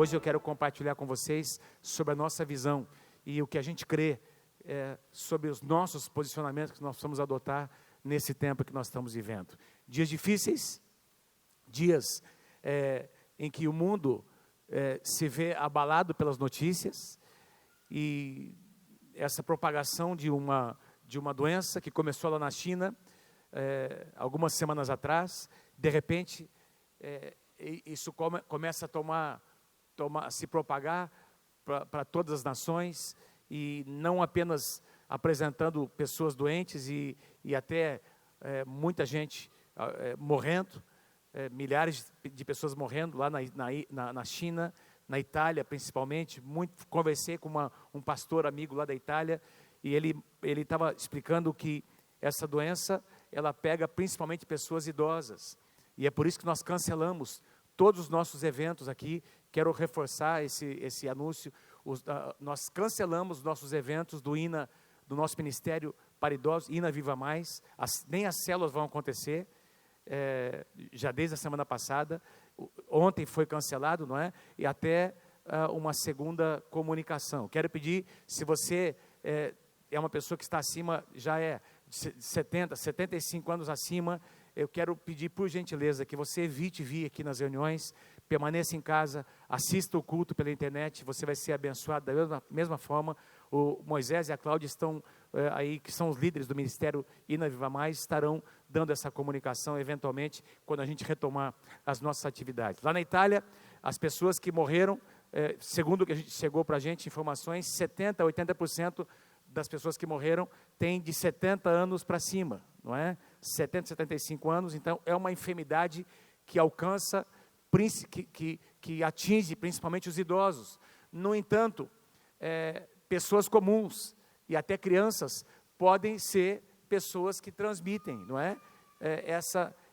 hoje eu quero compartilhar com vocês sobre a nossa visão e o que a gente crê sobre os nossos posicionamentos que nós vamos adotar nesse tempo que nós estamos vivendo. Dias difíceis, dias em que o mundo se vê abalado pelas notícias e essa propagação de uma doença que começou lá na China, algumas semanas atrás, de repente, isso começa a se propagar para todas as nações, e não apenas apresentando pessoas doentes e até muita gente morrendo, milhares de pessoas morrendo lá na China, na Itália principalmente. Conversei com um pastor amigo lá da Itália, e ele estava explicando que essa doença, ela pega principalmente pessoas idosas, e é por isso que nós cancelamos todos os nossos eventos aqui. Quero reforçar esse anúncio. Nós cancelamos nossos eventos do nosso ministério para idosos, INA Viva Mais. Nem as células vão acontecer, já desde a semana passada. Ontem foi cancelado, não é? E até uma segunda comunicação. Quero pedir, se você é uma pessoa que está acima, já é de 70, 75 anos acima, eu quero pedir, por gentileza, que você evite vir aqui nas reuniões, permaneça em casa, assista o culto pela internet, você vai ser abençoado da mesma forma. O Moisés e a Cláudia estão aí, que são os líderes do Ministério INA Viva Mais, estarão dando essa comunicação, eventualmente, quando a gente retomar as nossas atividades. Lá na Itália, as pessoas que morreram, segundo o que chegou para a gente, informações, 70% a 80% das pessoas que morreram têm de 70 anos para cima, não é? 70, 75 anos, então é uma enfermidade que alcança, que atinge principalmente os idosos. No entanto, pessoas comuns e até crianças podem ser pessoas que transmitem, não é?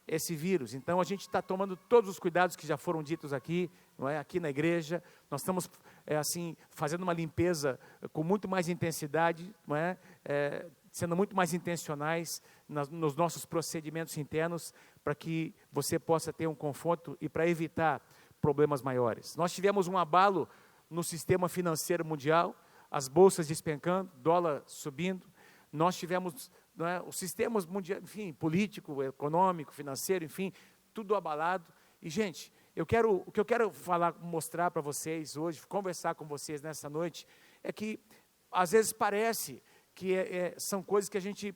Esse vírus. Então a gente está tomando todos os cuidados que já foram ditos aqui, não é? Aqui na igreja, nós estamos fazendo uma limpeza com muito mais intensidade, não é? Sendo muito mais intencionais nos nossos procedimentos internos, para que você possa ter um conforto e para evitar problemas maiores. Nós tivemos um abalo no sistema financeiro mundial, as bolsas despencando, dólar subindo. Nós tivemos, não é, os sistemas mundiais, enfim, político, econômico, financeiro, enfim, tudo abalado. E, gente, o que eu quero mostrar para vocês hoje, conversar com vocês nessa noite, é que às vezes parece que são coisas que a gente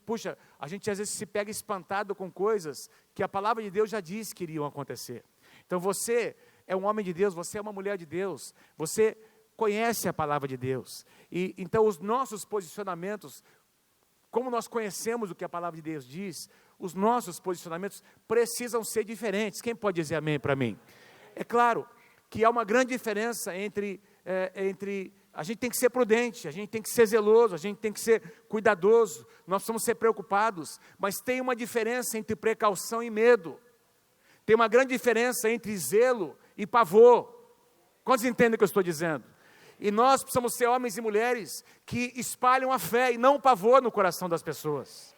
às vezes se pega espantado com coisas que a palavra de Deus já disse que iriam acontecer. Então você é um homem de Deus, você é uma mulher de Deus, você conhece a palavra de Deus, e então os nossos posicionamentos, como nós conhecemos o que a palavra de Deus diz, os nossos posicionamentos precisam ser diferentes. Quem pode dizer amém para mim? É claro que há uma grande diferença entre a gente tem que ser prudente, a gente tem que ser zeloso, a gente tem que ser cuidadoso, nós precisamos ser preocupados, mas tem uma diferença entre precaução e medo. Tem uma grande diferença entre zelo e pavor. Quantos entendem o que eu estou dizendo? E nós precisamos ser homens e mulheres que espalham a fé e não o pavor no coração das pessoas.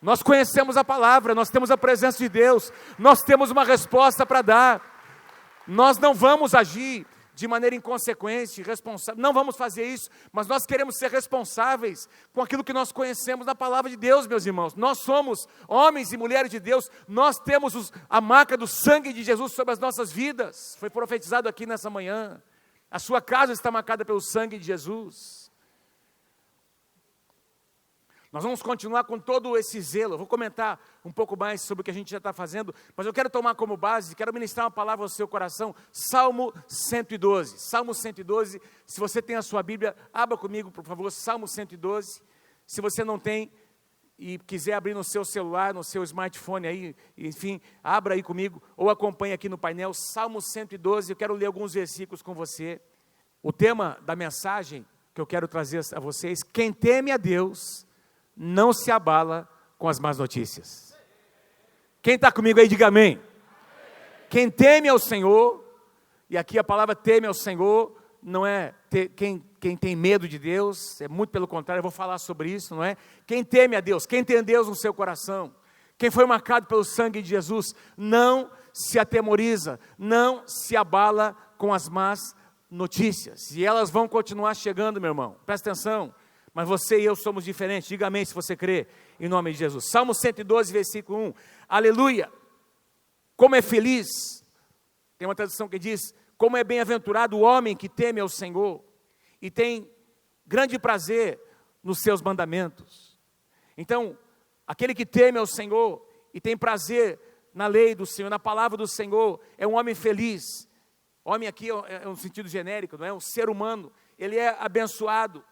Nós conhecemos a palavra, nós temos a presença de Deus, nós temos uma resposta para dar. Nós não vamos agir de maneira inconsequente, irresponsável, não vamos fazer isso, mas nós queremos ser responsáveis com aquilo que nós conhecemos da palavra de Deus, meus irmãos. Nós somos homens e mulheres de Deus, nós temos a marca do sangue de Jesus sobre as nossas vidas. Foi profetizado aqui nessa manhã. A sua casa está marcada pelo sangue de Jesus. Nós vamos continuar com todo esse zelo. Eu vou comentar um pouco mais sobre o que a gente já está fazendo, mas eu quero tomar como base, quero ministrar uma palavra ao seu coração, Salmo 112. Salmo 112, se você tem a sua Bíblia, abra comigo, por favor, Salmo 112. Se você não tem e quiser abrir no seu celular, no seu smartphone aí, enfim, abra aí comigo, ou acompanhe aqui no painel, Salmo 112, eu quero ler alguns versículos com você. O tema da mensagem que eu quero trazer a vocês: quem teme a Deus não se abala com as más notícias. Quem está comigo aí, diga amém. Quem teme ao Senhor, e aqui a palavra teme ao Senhor, não é quem tem medo de Deus, é muito pelo contrário, eu vou falar sobre isso, não é? Quem teme a Deus, quem tem Deus no seu coração, quem foi marcado pelo sangue de Jesus, não se atemoriza, não se abala com as más notícias, e elas vão continuar chegando, meu irmão, presta atenção, mas você e eu somos diferentes, diga amém se você crê, em nome de Jesus. Salmo 112, versículo 1, aleluia, como é feliz, tem uma tradução que diz, como é bem-aventurado o homem que teme ao Senhor, e tem grande prazer nos seus mandamentos. Então, aquele que teme ao Senhor, e tem prazer na lei do Senhor, na palavra do Senhor, é um homem feliz. Homem aqui é um sentido genérico, não é? Um ser humano, ele é abençoado,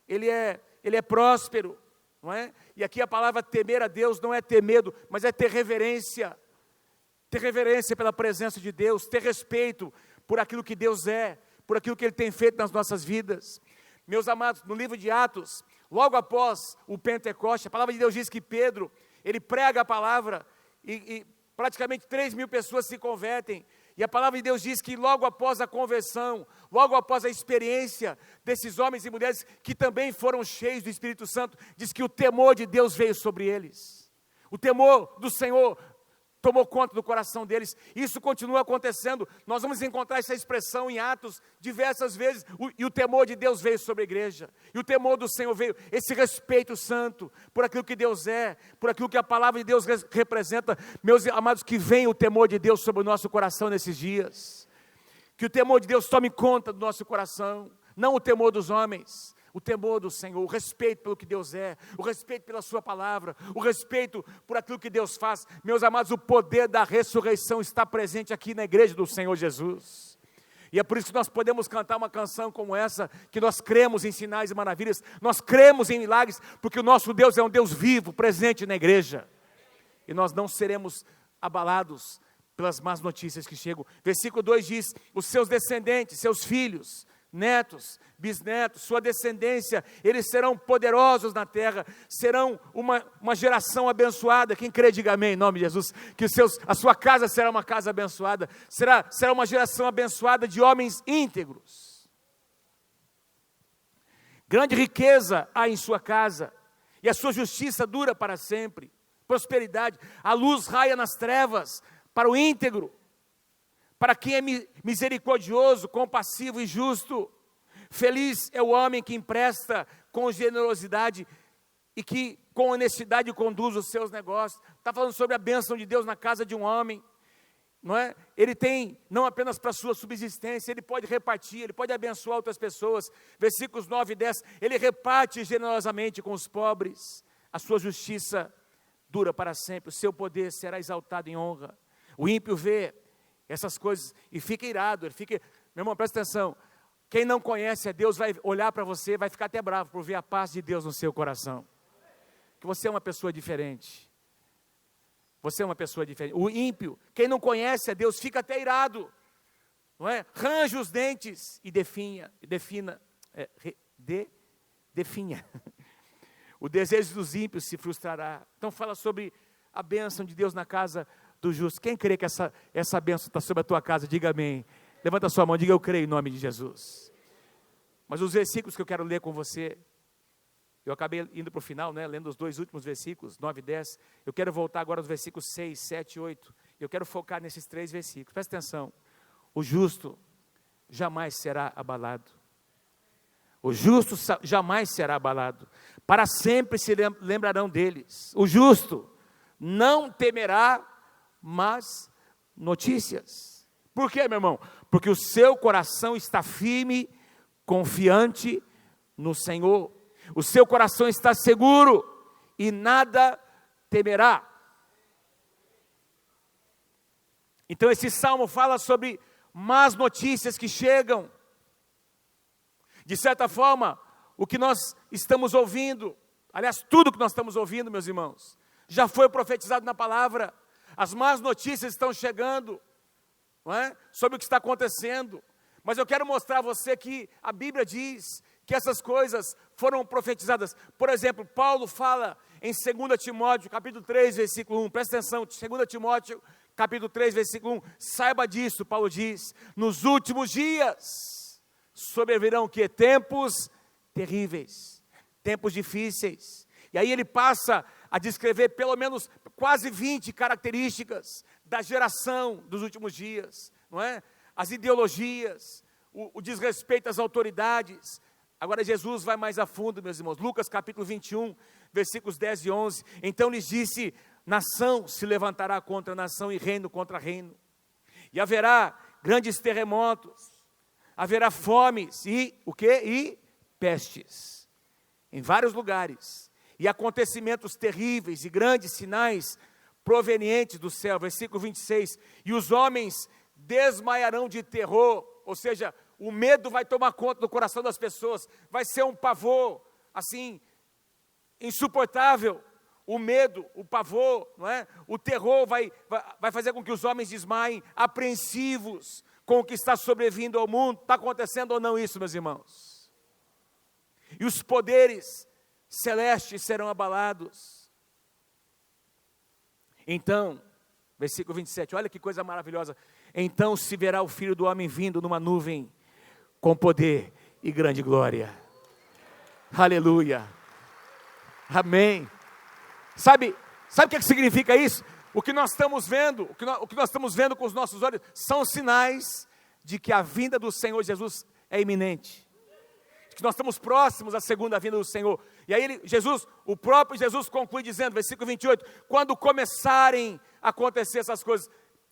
ele é próspero, não é? E aqui a palavra temer a Deus não é ter medo, mas é ter reverência pela presença de Deus, ter respeito por aquilo que Deus é, por aquilo que Ele tem feito nas nossas vidas. Meus amados, no livro de Atos, logo após o Pentecoste, a palavra de Deus diz que Pedro, ele prega a palavra e praticamente 3.000 pessoas se convertem. E a palavra de Deus diz que logo após a conversão, logo após a experiência desses homens e mulheres que também foram cheios do Espírito Santo, diz que o temor de Deus veio sobre eles. O temor do Senhor tomou conta do coração deles. Isso continua acontecendo. Nós vamos encontrar essa expressão em Atos diversas vezes. E o temor de Deus veio sobre a igreja. E o temor do Senhor veio. Esse respeito santo por aquilo que Deus é, por aquilo que a palavra de Deus representa. Meus amados, que venha o temor de Deus sobre o nosso coração nesses dias. Que o temor de Deus tome conta do nosso coração. Não o temor dos homens. O temor do Senhor, o respeito pelo que Deus é, o respeito pela sua palavra, o respeito por aquilo que Deus faz. Meus amados, o poder da ressurreição está presente aqui na igreja do Senhor Jesus. E é por isso que nós podemos cantar uma canção como essa, que nós cremos em sinais e maravilhas, nós cremos em milagres, porque o nosso Deus é um Deus vivo, presente na igreja. E nós não seremos abalados pelas más notícias que chegam. Versículo 2 diz, os seus descendentes, seus filhos, netos, bisnetos, sua descendência, eles serão poderosos na terra, serão uma geração abençoada. Quem crê, diga amém, em nome de Jesus, que a sua casa será uma casa abençoada, será uma geração abençoada de homens íntegros. Grande riqueza há em sua casa, e a sua justiça dura para sempre, prosperidade, a luz raia nas trevas, para o íntegro, para quem é misericordioso, compassivo e justo. Feliz é o homem que empresta com generosidade e que com honestidade conduz os seus negócios. Está falando sobre a bênção de Deus na casa de um homem, não é? Ele tem, não apenas para a sua subsistência, ele pode repartir, ele pode abençoar outras pessoas. Versículos 9 e 10, ele reparte generosamente com os pobres, a sua justiça dura para sempre, o seu poder será exaltado em honra. O ímpio vê essas coisas e fica irado, meu irmão, presta atenção, quem não conhece a Deus vai olhar para você, vai ficar até bravo por ver a paz de Deus no seu coração, que você é uma pessoa diferente, você é uma pessoa diferente. O ímpio, quem não conhece a Deus, fica até irado, não é? Range os dentes e definha, o desejo dos ímpios se frustrará. Então fala sobre a bênção de Deus na casa do justo. Quem crê que essa bênção está sobre a tua casa, diga amém. Levanta a sua mão, diga eu creio em nome de Jesus. Mas os versículos que eu quero ler com você, eu acabei indo para o final, né, lendo os 2 últimos versículos, 9 e 10. Eu quero voltar agora aos versículos 6, 7 e 8. Eu quero focar nesses 3 versículos. Presta atenção. O justo jamais será abalado. O justo jamais será abalado. Para sempre se lembrarão deles. O justo não temerá más notícias. Por quê, meu irmão? Porque o seu coração está firme, confiante no Senhor. O seu coração está seguro e nada temerá. Então esse salmo fala sobre más notícias que chegam. De certa forma, o que nós estamos ouvindo, aliás, tudo que nós estamos ouvindo, meus irmãos, já foi profetizado na palavra. As más notícias estão chegando, não é? Sobre o que está acontecendo. Mas eu quero mostrar a você que a Bíblia diz que essas coisas foram profetizadas. Por exemplo, Paulo fala em 2 Timóteo, capítulo 3, versículo 1. Presta atenção, 2 Timóteo, capítulo 3, versículo 1. Saiba disso, Paulo diz, nos últimos dias sobrevirão que tempos terríveis, tempos difíceis. E aí ele passa a descrever pelo menos quase 20 características da geração dos últimos dias, não é? As ideologias, o desrespeito às autoridades. Agora Jesus vai mais a fundo, meus irmãos. Lucas capítulo 21, versículos 10 e 11. Então lhes disse: nação se levantará contra nação e reino contra reino. E haverá grandes terremotos, haverá fomes e o quê? E pestes em vários lugares. E acontecimentos terríveis e grandes sinais provenientes do céu. Versículo 26. E os homens desmaiarão de terror, ou seja, o medo vai tomar conta do coração das pessoas, vai ser um pavor, assim, insuportável. O medo, o pavor, não é? O terror vai fazer com que os homens desmaiem, apreensivos com o que está sobrevindo ao mundo. Está acontecendo ou não isso, meus irmãos? E os poderes celestes serão abalados. Então, versículo 27, olha que coisa maravilhosa. Então se verá o Filho do Homem vindo numa nuvem com poder e grande glória. Aleluia. Amém. Sabe o que significa isso? O que nós estamos vendo, o que nós estamos vendo com os nossos olhos, são sinais de que a vinda do Senhor Jesus é iminente. De que nós estamos próximos à segunda vinda do Senhor. E aí o próprio Jesus conclui dizendo, versículo 28, quando começarem a acontecer essas coisas,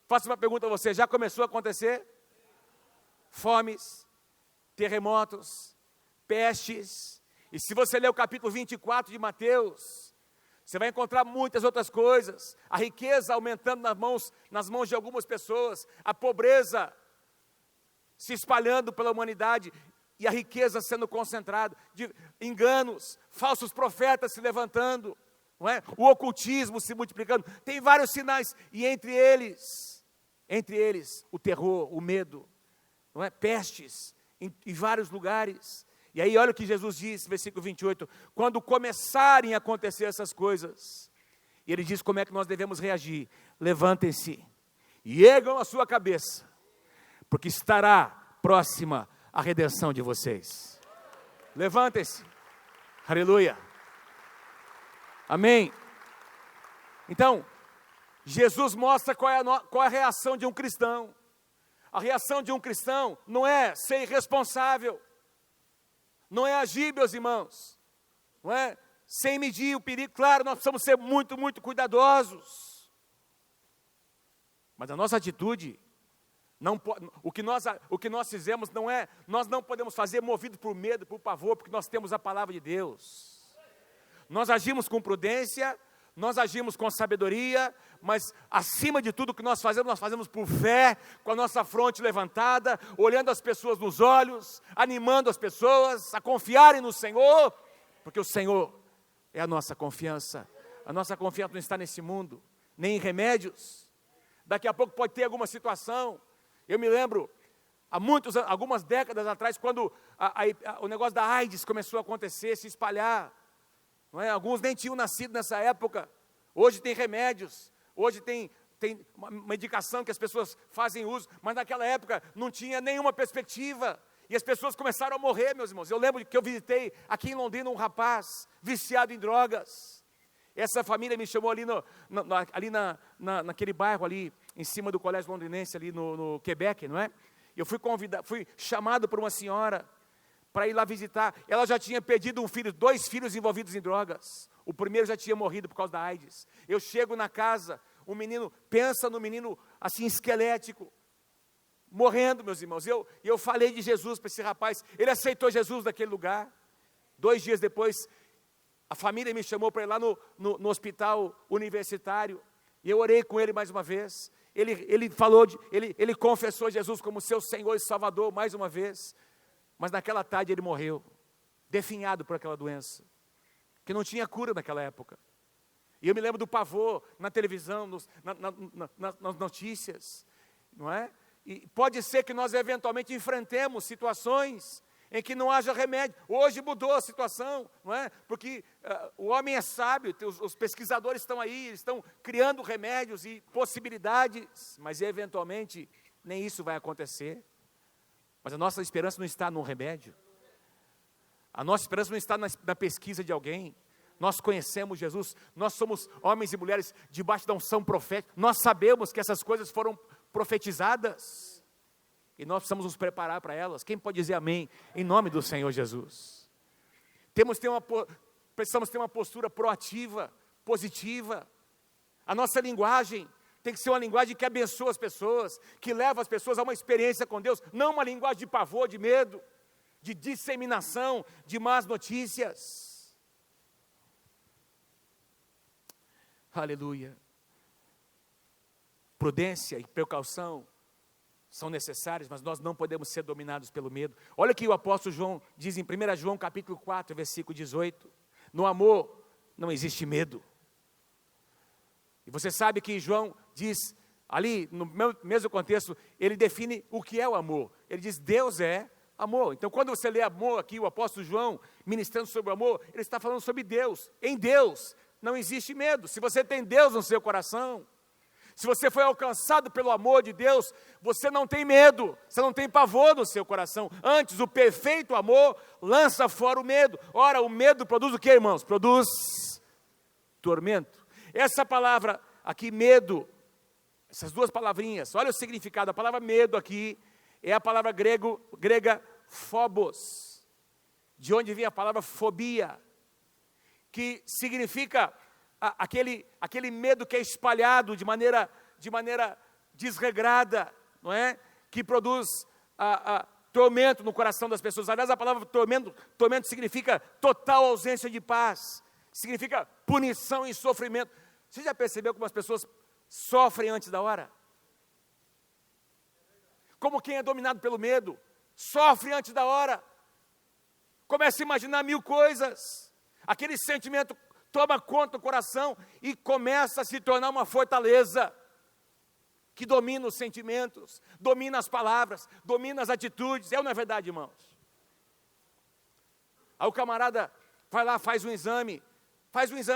faço uma pergunta a você, já começou a acontecer? Fomes, terremotos, pestes. E se você ler o capítulo 24 de Mateus, você vai encontrar muitas outras coisas. A riqueza aumentando nas mãos de algumas pessoas, a pobreza se espalhando pela humanidade e a riqueza sendo concentrada, de enganos, falsos profetas se levantando, não é? O ocultismo se multiplicando. Tem vários sinais, e entre eles, o terror, o medo, não é? Pestes em vários lugares. E aí olha o que Jesus diz, versículo 28, quando começarem a acontecer essas coisas, e ele diz como é que nós devemos reagir: levantem-se e ergam a sua cabeça, porque estará próxima a redenção de vocês. Levantem-se, aleluia, amém. Então, Jesus mostra qual é a reação de um cristão. A reação de um cristão não é ser irresponsável, não é agir, meus irmãos, não é sem medir o perigo. Claro, nós precisamos ser muito, muito cuidadosos, mas a nossa atitude, o que nós fizemos não é, nós não podemos fazer movido por medo, por pavor, porque nós temos a palavra de Deus. Nós agimos com prudência, nós agimos com sabedoria, mas acima de tudo o que nós fazemos por fé, com a nossa fronte levantada, olhando as pessoas nos olhos, animando as pessoas a confiarem no Senhor, porque o Senhor é a nossa confiança. A nossa confiança não está nesse mundo, nem em remédios. Daqui a pouco pode ter alguma situação. Eu me lembro, algumas décadas atrás, quando o negócio da AIDS começou a acontecer, se espalhar, não é? Alguns nem tinham nascido nessa época. Hoje tem remédios, hoje tem uma medicação que as pessoas fazem uso, mas naquela época não tinha nenhuma perspectiva, e as pessoas começaram a morrer, meus irmãos. Eu lembro que eu visitei aqui em Londrina um rapaz viciado em drogas. Essa família me chamou ali, naquele bairro ali, em cima do colégio londrinense, ali no Quebec, não é? Eu fui chamado por uma senhora para ir lá visitar. Ela já tinha perdido 2 filhos envolvidos em drogas. O primeiro já tinha morrido por causa da AIDS. Eu chego na casa, o menino, pensa no menino assim esquelético, morrendo, meus irmãos. Eu falei de Jesus para esse rapaz, ele aceitou Jesus naquele lugar. 2 dias depois, a família me chamou para ir lá no hospital universitário, e eu orei com ele mais uma vez. Ele confessou Jesus como seu Senhor e Salvador mais uma vez. Mas naquela tarde ele morreu, definhado por aquela doença, que não tinha cura naquela época. E eu me lembro do pavor na televisão, nas notícias, não é? E pode ser que nós eventualmente enfrentemos situações em que não haja remédio. Hoje mudou a situação, não é? Porque o homem é sábio, os pesquisadores estão aí, eles estão criando remédios e possibilidades, mas eventualmente nem isso vai acontecer. Mas a nossa esperança não está no remédio, a nossa esperança não está na pesquisa de alguém. Nós conhecemos Jesus, nós somos homens e mulheres debaixo da unção profética, nós sabemos que essas coisas foram profetizadas. e nós precisamos nos preparar para elas. Quem pode dizer amém em nome do Senhor Jesus? Precisamos ter uma postura proativa, positiva. A nossa linguagem tem que ser uma linguagem que abençoa as pessoas, que leva as pessoas a uma experiência com Deus, não uma linguagem de pavor, de medo, de disseminação de más notícias. Aleluia. Prudência e precaução são necessárias, mas nós não podemos ser dominados pelo medo. Olha o que o apóstolo João diz em 1 João capítulo 4, versículo 18. No amor não existe medo. E você sabe que João diz, ali no mesmo contexto, ele define o que é o amor. Ele diz, Deus é amor. Então quando você lê amor aqui, o apóstolo João ministrando sobre o amor, ele está falando sobre Deus. Em Deus não existe medo. Se você tem Deus no seu coração, se você foi alcançado pelo amor de Deus, você não tem medo, você não tem pavor no seu coração. Antes, o perfeito amor lança fora o medo. Ora, o medo produz o que, irmãos? Produz tormento. Essa palavra aqui, medo, essas duas palavrinhas, olha o significado. A palavra medo aqui é a palavra grega phobos, de onde vem a palavra fobia, que significa aquele medo que é espalhado de maneira desregrada, não é? Que produz tormento no coração das pessoas. Aliás, a palavra tormento significa total ausência de paz, significa punição e sofrimento. Você já percebeu como as pessoas sofrem antes da hora? Como quem é dominado pelo medo, sofre antes da hora, começa a imaginar mil coisas, aquele sentimento toma conta do coração e começa a se tornar uma fortaleza, que domina os sentimentos, domina as palavras, domina as atitudes. É ou não é verdade, irmãos? Aí o camarada vai lá, faz um exame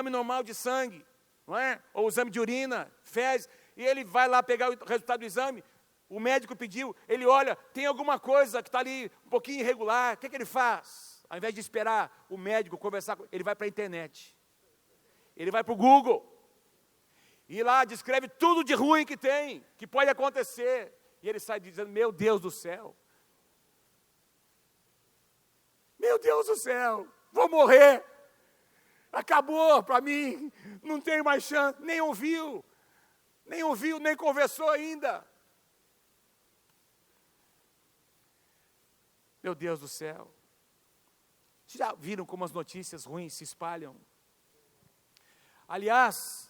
normal de sangue, não é? Ou exame de urina, fezes, e ele vai lá pegar o resultado do exame, o médico pediu, ele olha, tem alguma coisa que está ali um pouquinho irregular, o que ele faz? Ao invés de esperar o médico conversar, ele vai para a internet, ele vai para o Google, e lá descreve tudo de ruim que tem, que pode acontecer, e ele sai dizendo, meu Deus do céu, vou morrer, acabou para mim, não tenho mais chance, nem ouviu, nem conversou ainda. Meu Deus do céu. Vocês já viram como as notícias ruins se espalham? Aliás,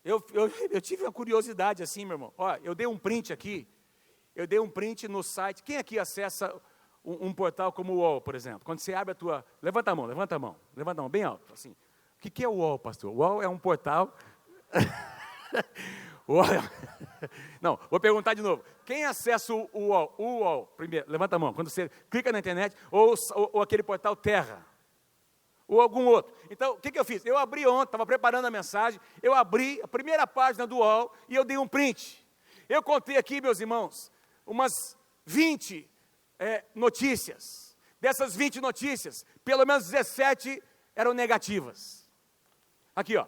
eu tive uma curiosidade assim, meu irmão. Ó, eu dei um print aqui, no site. Quem aqui acessa um portal como o UOL, por exemplo? Quando você abre a tua... Levanta a mão, bem alto. Assim. O que é o UOL, pastor? O UOL é um portal... Não, vou perguntar de novo. Quem acessa o UOL? O UOL, primeiro, levanta a mão. Quando você clica na internet, ou aquele portal Terra, ou algum outro. Então, o que eu fiz? Eu abri ontem, estava preparando a mensagem, eu abri a primeira página do UOL e eu dei um print. Eu contei aqui, meus irmãos, umas 20 notícias. Dessas 20 notícias, pelo menos 17 eram negativas. Aqui, ó.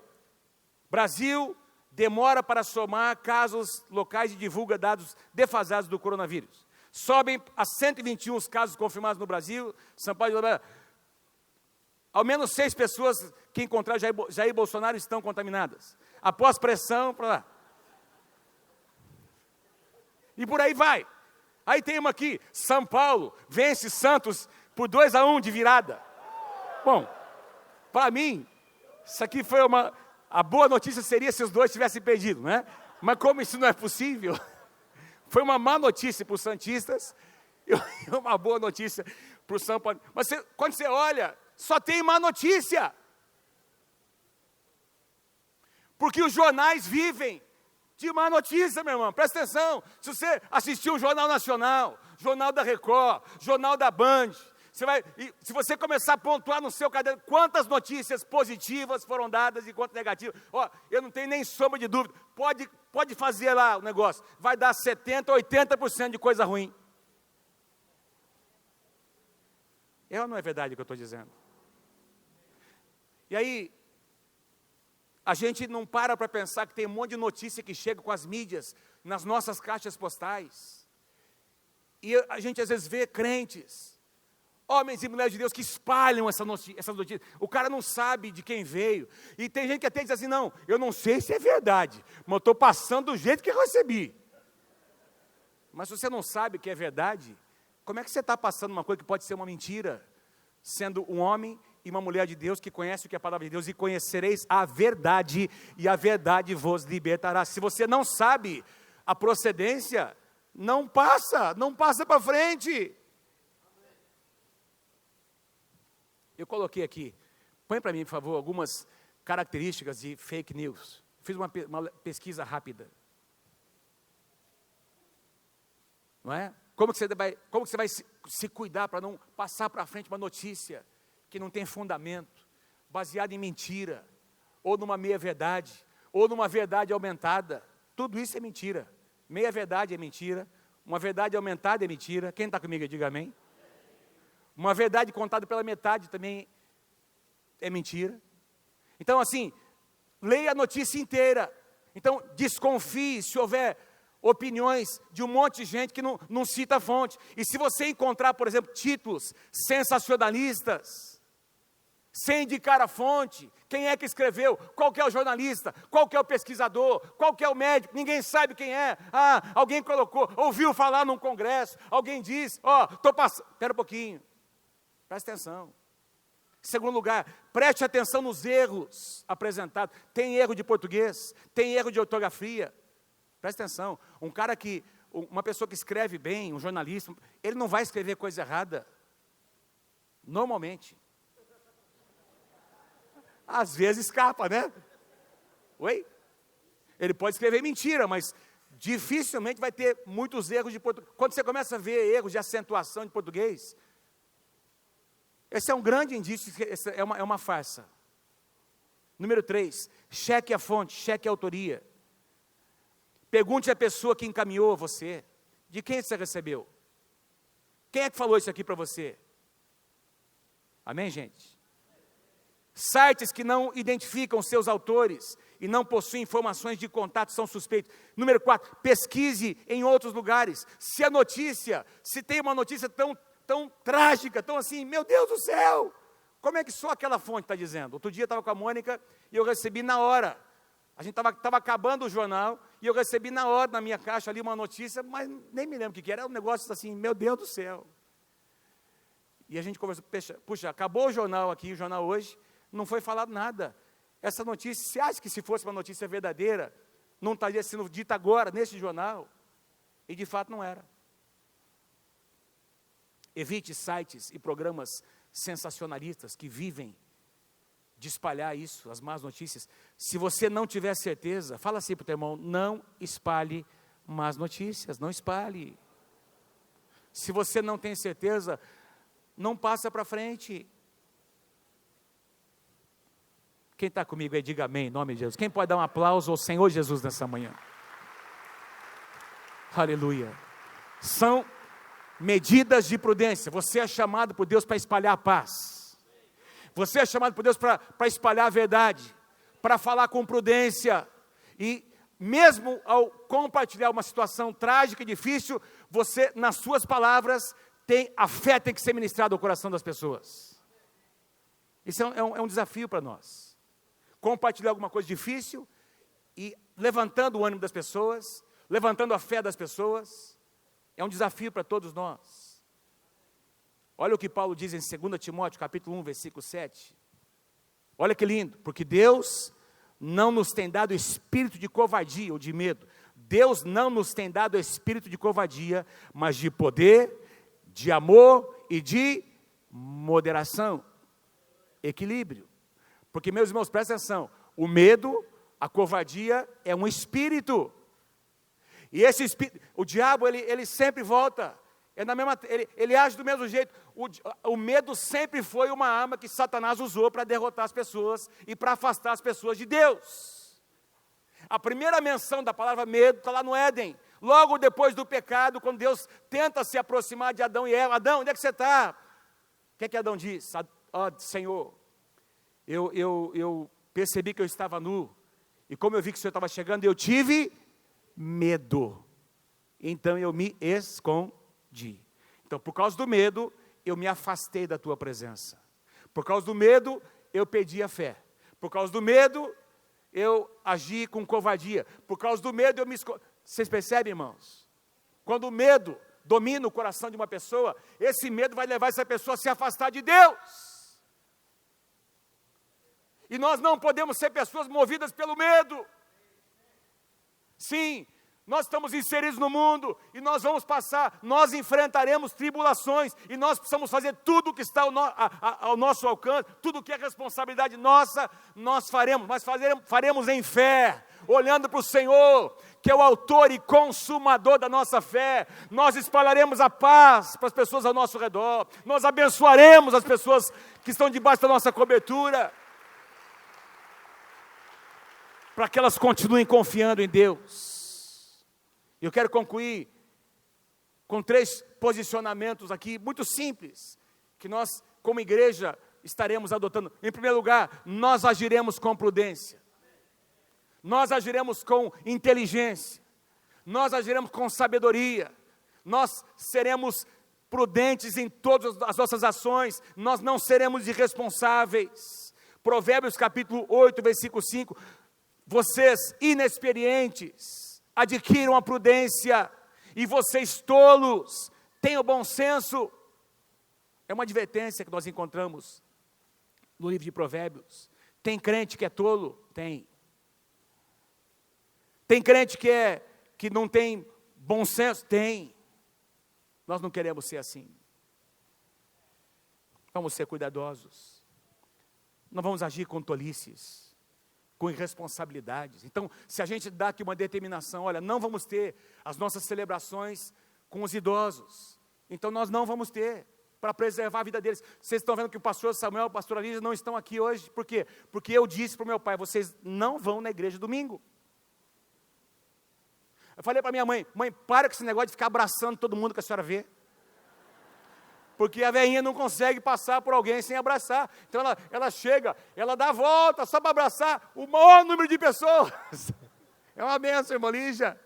Brasil demora para somar casos locais e divulga dados defasados do coronavírus. Sobem a 121 os casos confirmados no Brasil. São Paulo, ao menos 6 pessoas que encontraram Jair Bolsonaro estão contaminadas. Após pressão, para lá. E por aí vai. Aí tem uma aqui, São Paulo vence Santos por 2-1 de virada. Bom, para mim, isso aqui foi uma... A boa notícia seria se os dois tivessem perdido, né? Mas como isso não é possível, foi uma má notícia para os santistas e uma boa notícia para o São Paulo. Mas quando você olha, só tem má notícia. Porque os jornais vivem de má notícia, meu irmão. Presta atenção. Se você assistiu o Jornal Nacional, Jornal da Record, Jornal da Band, se você começar a pontuar no seu caderno quantas notícias positivas foram dadas e quantas negativas, ó, eu não tenho nem sombra de dúvida, pode fazer lá o negócio, vai dar 70%, 80% de coisa ruim. É ou não é verdade o que eu estou dizendo? E aí, a gente não para pensar que tem um monte de notícia que chega com as mídias nas nossas caixas postais. E a gente às vezes vê crentes, homens e mulheres de Deus que espalham essas notícias. O cara não sabe de quem veio. E tem gente que até diz assim, não, eu não sei se é verdade, mas eu estou passando do jeito que eu recebi. Mas se você não sabe que é verdade, como é que você está passando uma coisa que pode ser uma mentira? Sendo um homem e uma mulher de Deus que conhece o que é a palavra de Deus, e conhecereis a verdade, e a verdade vos libertará. Se você não sabe a procedência, não passa para frente. Eu coloquei aqui, põe para mim, por favor, algumas características de fake news. Fiz uma pesquisa rápida. Não é? Como que você vai se cuidar para não passar para frente uma notícia que não tem fundamento, baseada em mentira, ou numa meia-verdade, ou numa verdade aumentada? Tudo isso é mentira. Meia-verdade é mentira, uma verdade aumentada é mentira. Quem está comigo, diga amém. Uma verdade contada pela metade também é mentira. Então, assim, leia a notícia inteira. Então, desconfie se houver opiniões de um monte de gente que não cita a fonte. E se você encontrar, por exemplo, títulos sensacionalistas, sem indicar a fonte, quem é que escreveu, qual que é o jornalista, qual que é o pesquisador, qual que é o médico, ninguém sabe quem é. Alguém colocou, ouviu falar num congresso, alguém diz, estou passando, espera um pouquinho, presta atenção. Segundo lugar, preste atenção nos erros apresentados. Tem erro de português, tem erro de ortografia, presta atenção. Uma pessoa que escreve bem, um jornalista, ele não vai escrever coisa errada, normalmente. Às vezes escapa, né? Oi? Ele pode escrever mentira, mas dificilmente vai ter muitos erros de português. Quando você começa a ver erros de acentuação de português, esse é um grande indício que é uma farsa. Número 3, cheque a fonte, cheque a autoria. Pergunte à pessoa que encaminhou você, de quem você recebeu? Quem é que falou isso aqui para você? Amém, gente? Sites que não identificam seus autores e não possuem informações de contato são suspeitos. Número 4, pesquise em outros lugares. Se tem uma notícia tão trágica, tão assim, meu Deus do céu, como é que só aquela fonte está dizendo? Outro dia eu estava com a Mônica e eu recebi na hora. A gente estava acabando o jornal e eu recebi na hora na minha caixa ali uma notícia, mas nem me lembro o que era, um negócio assim, meu Deus do céu. E a gente conversou, puxa, acabou o jornal aqui, o jornal hoje, não foi falado nada. Essa notícia, você acha que se fosse uma notícia verdadeira, não estaria sendo dita agora, neste jornal? E de fato não era. Evite sites e programas sensacionalistas que vivem de espalhar isso, as más notícias. Se você não tiver certeza, fala assim para o teu irmão, não espalhe más notícias, não espalhe. Se você não tem certeza, não passa para frente. Quem está comigo aí, diga amém, em nome de Jesus. Quem pode dar um aplauso ao Senhor Jesus nessa manhã? Aleluia. São medidas de prudência. Você é chamado por Deus para espalhar a paz. Você é chamado por Deus para espalhar a verdade, para falar com prudência. E mesmo ao compartilhar uma situação trágica e difícil, você, nas suas palavras, a fé tem que ser ministrada ao coração das pessoas. Isso é um desafio para nós. Compartilhar alguma coisa difícil e levantando o ânimo das pessoas, levantando a fé das pessoas, é um desafio para todos nós. Olha o que Paulo diz em 2 Timóteo, capítulo 1, versículo 7. Olha que lindo, porque Deus não nos tem dado espírito de covardia ou de medo. Deus não nos tem dado espírito de covardia, mas de poder, de amor e de moderação, equilíbrio. Porque, meus irmãos, presta atenção, o medo, a covardia é um espírito. E esse espírito, o diabo, ele sempre volta, ele age do mesmo jeito. O medo sempre foi uma arma que Satanás usou para derrotar as pessoas e para afastar as pessoas de Deus. A primeira menção da palavra medo está lá no Éden, logo depois do pecado, quando Deus tenta se aproximar de Adão e Eva. Adão, onde é que você está? O que é que Adão diz? Senhor, eu percebi que eu estava nu, e como eu vi que o Senhor estava chegando, eu tive medo, então eu me escondi. de ir. Então, por causa do medo, eu me afastei da tua presença. Por causa do medo, eu perdi a fé. Por causa do medo, eu agi com covardia. Por causa do medo, eu me escondi. Vocês percebem, irmãos? Quando o medo domina o coração de uma pessoa, esse medo vai levar essa pessoa a se afastar de Deus. E nós não podemos ser pessoas movidas pelo medo. Sim, nós estamos inseridos no mundo e nós vamos passar, nós enfrentaremos tribulações e nós precisamos fazer tudo o que está ao nosso alcance, tudo que é responsabilidade nossa, nós faremos, mas faremos em fé, olhando para o Senhor, que é o autor e consumador da nossa fé. Nós espalharemos a paz para as pessoas ao nosso redor, nós abençoaremos as pessoas que estão debaixo da nossa cobertura, para que elas continuem confiando em Deus. Eu quero concluir com 3 posicionamentos aqui, muito simples, que nós, como igreja, estaremos adotando. Em primeiro lugar, nós agiremos com prudência. Nós agiremos com inteligência. Nós agiremos com sabedoria. Nós seremos prudentes em todas as nossas ações. Nós não seremos irresponsáveis. Provérbios capítulo 8, versículo 5. Vocês inexperientes, adquiram a prudência, e vocês tolos, tenham bom senso. É uma advertência que nós encontramos no livro de Provérbios. Tem crente que é tolo? Tem. Tem crente que não tem bom senso? Tem. Nós não queremos ser assim. Vamos ser cuidadosos. Não vamos agir com tolices, com irresponsabilidades. Então, se a gente dá aqui uma determinação, olha, não vamos ter as nossas celebrações com os idosos, então nós não vamos ter, para preservar a vida deles. Vocês estão vendo que o pastor Samuel e a pastora Lígia não estão aqui hoje, por quê? Porque eu disse para o meu pai, vocês não vão na igreja domingo. Eu falei para minha mãe, para com esse negócio de ficar abraçando todo mundo que a senhora vê. Porque a velhinha não consegue passar por alguém sem abraçar. Então ela chega, ela dá a volta só para abraçar o maior número de pessoas. É uma benção, irmã Lígia.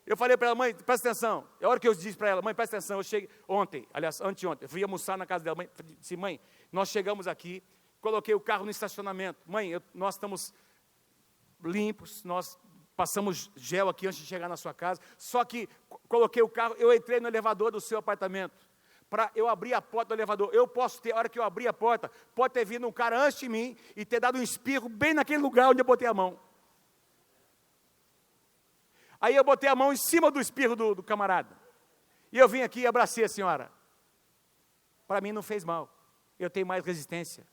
Eu falei para ela, mãe, presta atenção. É a hora que eu disse para ela, mãe, presta atenção. Eu cheguei ontem, aliás, anteontem, eu fui almoçar na casa dela. Mãe, disse, mãe, nós chegamos aqui, coloquei o carro no estacionamento. Mãe, nós estamos limpos, nós passamos gel aqui antes de chegar na sua casa. Só que coloquei o carro, eu entrei no elevador do seu apartamento. Para eu abrir a porta do elevador, eu posso ter, a hora que eu abri a porta, pode ter vindo um cara antes de mim e ter dado um espirro bem naquele lugar onde eu botei a mão. Aí eu botei a mão em cima do espirro do camarada. E eu vim aqui e abracei a senhora. Para mim não fez mal. Eu tenho mais resistência.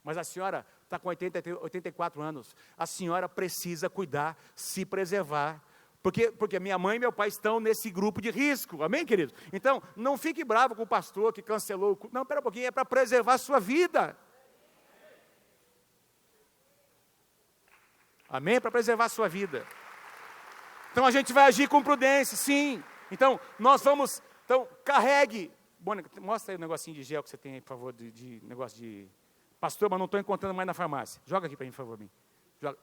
Mas a senhora está com 84 anos. A senhora precisa cuidar, se preservar. Porque minha mãe e meu pai estão nesse grupo de risco. Amém, queridos? Então, não fique bravo com o pastor que cancelou o culto. Não, espera um pouquinho, é para preservar a sua vida. Amém? É para preservar a sua vida. Então, a gente vai agir com prudência, sim. Então, nós vamos... Então, carregue... Mônica, mostra aí o negocinho de gel que você tem aí, por favor, de negócio de... Pastor, mas não estou encontrando mais na farmácia. Joga aqui para mim, por favor. Joga.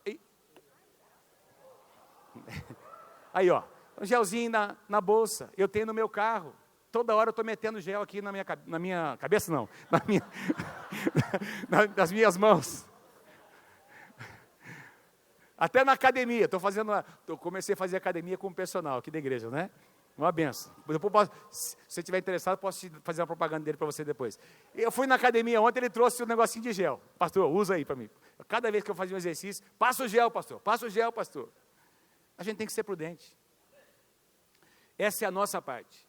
Aí, ó, um gelzinho na bolsa, eu tenho no meu carro, toda hora eu estou metendo gel aqui na minha cabeça, não, nas minhas mãos. Até na academia, comecei a fazer academia com o personal aqui da igreja, né? Uma benção. Depois, se você estiver interessado, posso fazer uma propaganda dele para você depois. Eu fui na academia ontem, ele trouxe um negocinho de gel. Pastor, usa aí para mim. Cada vez que eu fazia um exercício, passa o gel, pastor, passa o gel, pastor. A gente tem que ser prudente. Essa é a nossa parte.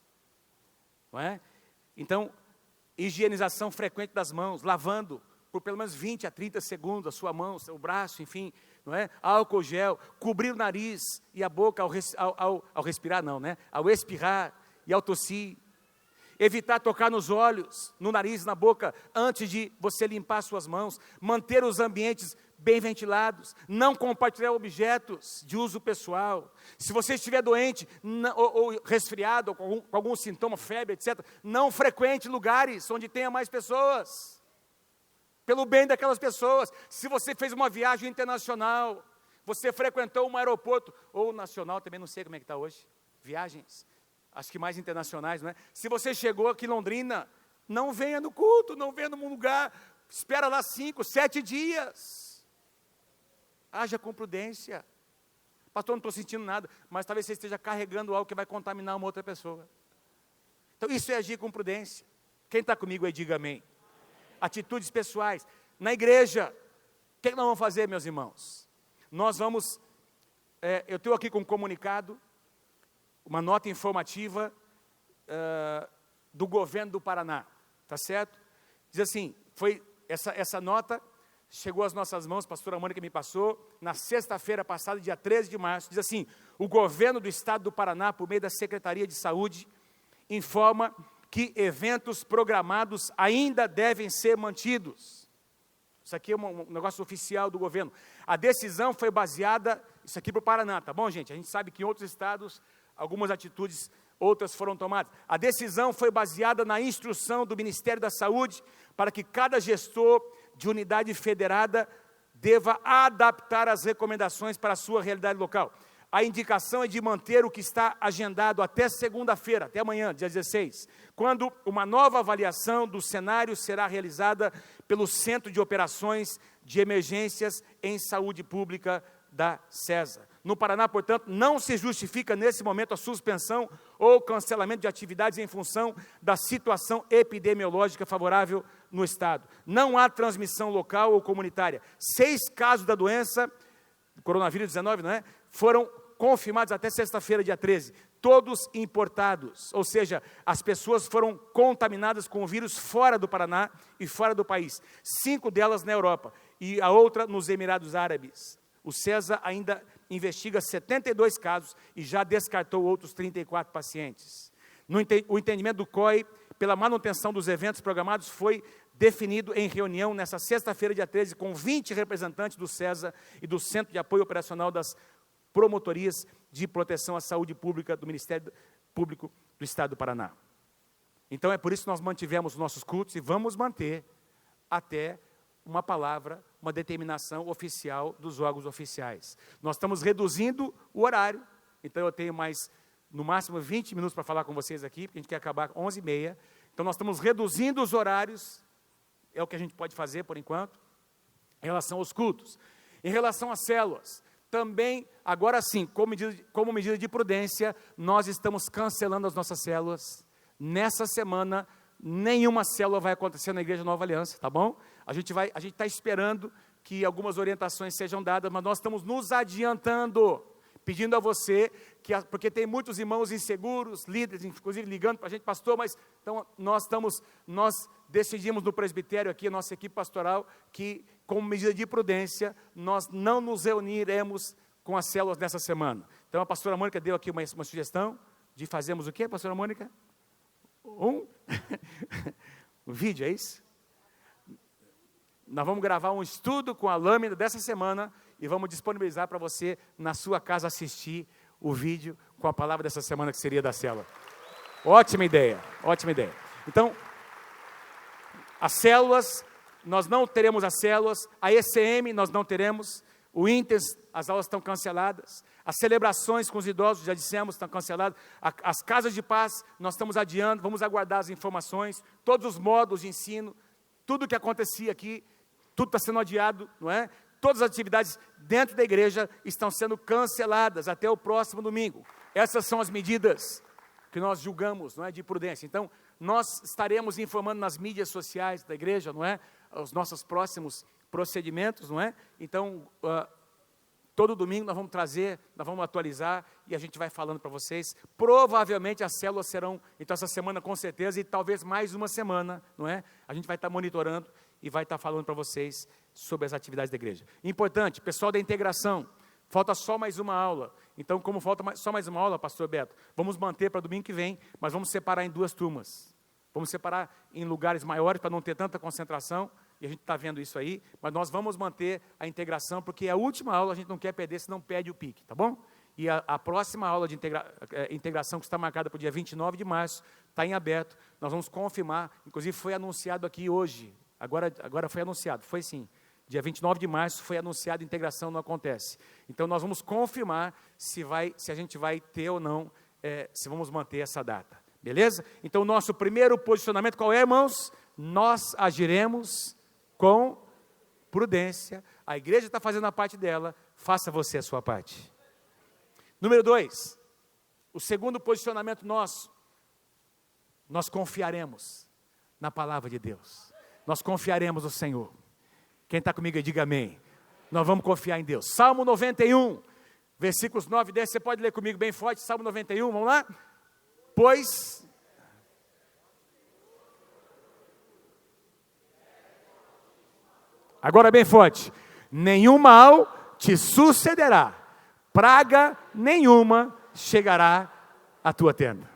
Não é? Então, higienização frequente das mãos, lavando por pelo menos 20 a 30 segundos a sua mão, o seu braço, enfim, não é? Álcool gel, cobrir o nariz e a boca ao respirar, não, né? Ao espirrar e ao tossir. Evitar tocar nos olhos, no nariz, na boca, antes de você limpar suas mãos. Manter os ambientes bem ventilados. Não compartilhar objetos de uso pessoal. Se você estiver doente ou resfriado, ou com algum sintoma, febre, etc., não frequente lugares onde tenha mais pessoas. Pelo bem daquelas pessoas. Se você fez uma viagem internacional, você frequentou um aeroporto, ou nacional, também não sei como é que está hoje, viagens. acho que mais internacionais, não é? Se você chegou aqui em Londrina, não venha no culto, não venha num lugar, espera lá 5, 7 dias. Haja com prudência. Pastor, não estou sentindo nada, mas talvez você esteja carregando algo que vai contaminar uma outra pessoa. Então isso é agir com prudência. Quem está comigo aí, diga amém. Atitudes pessoais. Na igreja, o que nós vamos fazer, meus irmãos? Nós vamos, eu estou aqui com um comunicado, uma nota informativa do governo do Paraná, tá certo? Diz assim, foi essa nota chegou às nossas mãos, a pastora Mônica me passou, na sexta-feira passada, dia 13 de março, diz assim, o governo do estado do Paraná, por meio da Secretaria de Saúde, informa que eventos programados ainda devem ser mantidos. Isso aqui é um negócio oficial do governo. A decisão foi baseada, isso aqui para o Paraná, tá bom, gente? A gente sabe que em outros estados, algumas atitudes, outras foram tomadas. A decisão foi baseada na instrução do Ministério da Saúde para que cada gestor de unidade federada deva adaptar as recomendações para a sua realidade local. A indicação é de manter o que está agendado até segunda-feira, até amanhã, dia 16, quando uma nova avaliação do cenário será realizada pelo Centro de Operações de Emergências em Saúde Pública da CESA. No Paraná, portanto, não se justifica nesse momento a suspensão ou cancelamento de atividades em função da situação epidemiológica favorável no estado. Não há transmissão local ou comunitária. 6 casos da doença, coronavírus 19, não é? Foram confirmados até sexta-feira, dia 13, todos importados, ou seja, as pessoas foram contaminadas com o vírus fora do Paraná e fora do país, 5 delas na Europa, e a outra nos Emirados Árabes. O CESA ainda investiga 72 casos e já descartou outros 34 pacientes. O entendimento do COI pela manutenção dos eventos programados foi definido em reunião nessa sexta-feira, dia 13, com 20 representantes do CESA e do Centro de Apoio Operacional das Promotorias de Proteção à Saúde Pública do Ministério Público do Estado do Paraná. Então é por isso que nós mantivemos os nossos cultos e vamos manter até uma palavra, uma determinação oficial dos órgãos oficiais. Nós estamos reduzindo o horário, então eu tenho mais, no máximo, 20 minutos para falar com vocês aqui, porque a gente quer acabar às 11h30. Então nós estamos reduzindo os horários, é o que a gente pode fazer por enquanto, em relação aos cultos. Em relação às células, também, agora sim, como medida de prudência, nós estamos cancelando as nossas células. Nessa semana, nenhuma célula vai acontecer na Igreja Nova Aliança, tá bom? A gente está esperando que algumas orientações sejam dadas, mas nós estamos nos adiantando, pedindo a você, porque tem muitos irmãos inseguros, líderes, inclusive ligando para a gente, pastor, mas então nós decidimos no presbitério aqui, a nossa equipe pastoral, que como medida de prudência, nós não nos reuniremos com as células nessa semana. Então a pastora Mônica deu aqui uma sugestão de fazermos o quê, pastora Mônica? Um vídeo, é isso? Nós vamos gravar um estudo com a lâmina dessa semana e vamos disponibilizar para você, na sua casa, assistir o vídeo com a palavra dessa semana, que seria da célula. Ótima ideia, ótima ideia. Então, as células, nós não teremos as células, a ECM nós não teremos, o INTES, as aulas estão canceladas, as celebrações com os idosos, já dissemos, estão canceladas, as casas de paz, nós estamos adiando, vamos aguardar as informações, todos os módulos de ensino, tudo o que acontecia aqui, tudo está sendo adiado, não é? Todas as atividades dentro da igreja estão sendo canceladas até o próximo domingo. Essas são as medidas que nós julgamos, não é, de prudência. Então, nós estaremos informando nas mídias sociais da igreja, não é, os nossos próximos procedimentos, não é? Então, todo domingo nós vamos trazer, nós vamos atualizar e a gente vai falando para vocês. Provavelmente as células serão, então essa semana com certeza, e talvez mais uma semana, não é? A gente vai estar monitorando e vai estar falando para vocês sobre as atividades da igreja. Importante, pessoal da integração, falta só mais uma aula. Então, como falta só mais uma aula, pastor Beto, vamos manter para domingo que vem, mas vamos separar em 2 turmas. Vamos separar em lugares maiores para não ter tanta concentração, e a gente está vendo isso aí, mas nós vamos manter a integração, porque a última aula a gente não quer perder, senão perde o pique, tá bom? E a próxima aula de integração, que está marcada para o dia 29 de março, está em aberto, nós vamos confirmar, inclusive foi anunciado aqui hoje, agora foi anunciado, foi sim, dia 29 de março foi anunciado, a integração não acontece. Então nós vamos confirmar se a gente vai ter ou não se vamos manter essa data. Beleza? Então, o nosso primeiro posicionamento qual é, irmãos? Nós agiremos com prudência. A igreja está fazendo a parte dela, faça você a sua parte. Número 2, o segundo posicionamento nosso, nós confiaremos na palavra de Deus. Nós confiaremos no Senhor. Quem está comigo aí, diga amém. Nós vamos confiar em Deus. Salmo 91, versículos 9 e 10, você pode ler comigo bem forte, Salmo 91, vamos lá? Pois... Agora bem forte. Nenhum mal te sucederá, praga nenhuma chegará à tua tenda.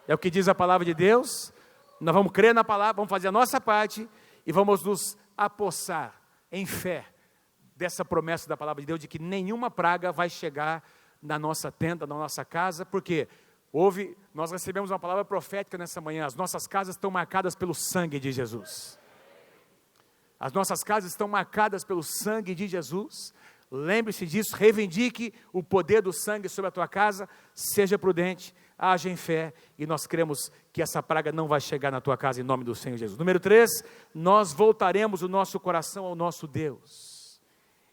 É o que diz a palavra de Deus. Nós vamos crer na palavra, vamos fazer a nossa parte e vamos nos apossar em fé dessa promessa da palavra de Deus, de que nenhuma praga vai chegar na nossa tenda, na nossa casa, porque nós recebemos uma palavra profética nessa manhã, as nossas casas estão marcadas pelo sangue de Jesus. As nossas casas estão marcadas pelo sangue de Jesus. Lembre-se disso, reivindique o poder do sangue sobre a tua casa, seja prudente, haja em fé, e nós cremos que essa praga não vai chegar na tua casa em nome do Senhor Jesus. Número 3, nós voltaremos o nosso coração ao nosso Deus,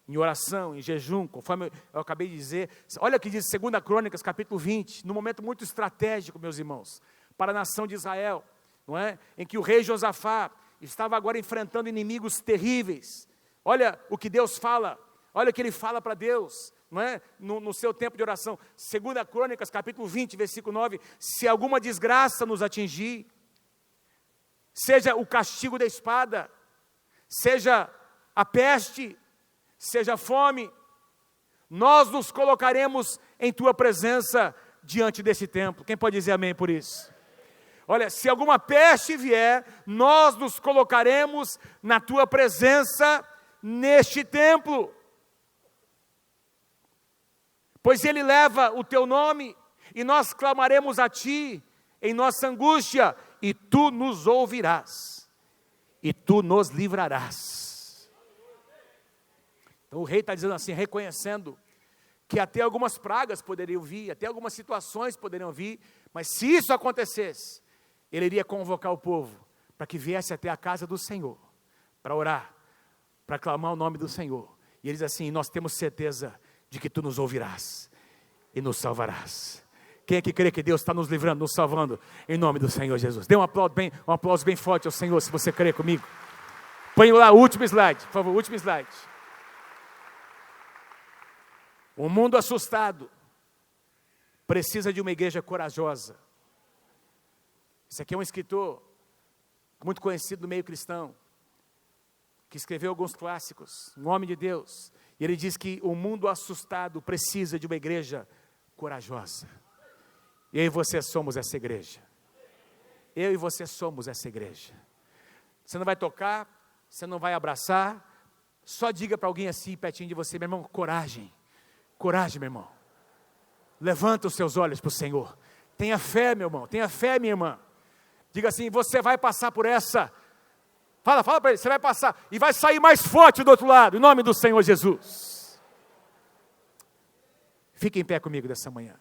em oração, em jejum, conforme eu acabei de dizer. Olha o que diz 2 Crônicas, capítulo 20, num momento muito estratégico, meus irmãos, para a nação de Israel, não é? Em que o rei Josafá estava agora enfrentando inimigos terríveis. Olha o que Deus fala, olha o que ele fala para Deus, não é? No seu tempo de oração. 2 Crônicas, capítulo 20, versículo 9, se alguma desgraça nos atingir, seja o castigo da espada, seja a peste, seja a fome, nós nos colocaremos em tua presença diante desse templo. Quem pode dizer amém por isso? Olha, se alguma peste vier, nós nos colocaremos na tua presença neste templo. Pois ele leva o teu nome, e nós clamaremos a ti em nossa angústia, e tu nos ouvirás, e tu nos livrarás. Então o rei está dizendo assim, reconhecendo que até algumas pragas poderiam vir, até algumas situações poderiam vir, mas se isso acontecesse, ele iria convocar o povo para que viesse até a casa do Senhor, para orar, para clamar o nome do Senhor. E ele diz assim, nós temos certeza de que tu nos ouvirás e nos salvarás. Quem é que crê que Deus está nos livrando, nos salvando, em nome do Senhor Jesus? Dê um aplauso bem forte ao Senhor, se você crê comigo. Põe lá o último slide, por favor, o último slide. O mundo assustado precisa de uma igreja corajosa. Esse aqui é um escritor muito conhecido no meio cristão, que escreveu alguns clássicos, um homem de Deus, e ele diz que o mundo assustado precisa de uma igreja corajosa. E eu e você somos essa igreja. Eu e você somos essa igreja. Você não vai tocar, você não vai abraçar, só diga para alguém assim, pertinho de você, meu irmão, coragem, coragem, meu irmão. Levanta os seus olhos para o Senhor. Tenha fé, meu irmão, tenha fé, minha irmã. Diga assim, você vai passar por essa. Fala para ele, você vai passar e vai sair mais forte do outro lado, em nome do Senhor Jesus. Fique em pé comigo dessa manhã.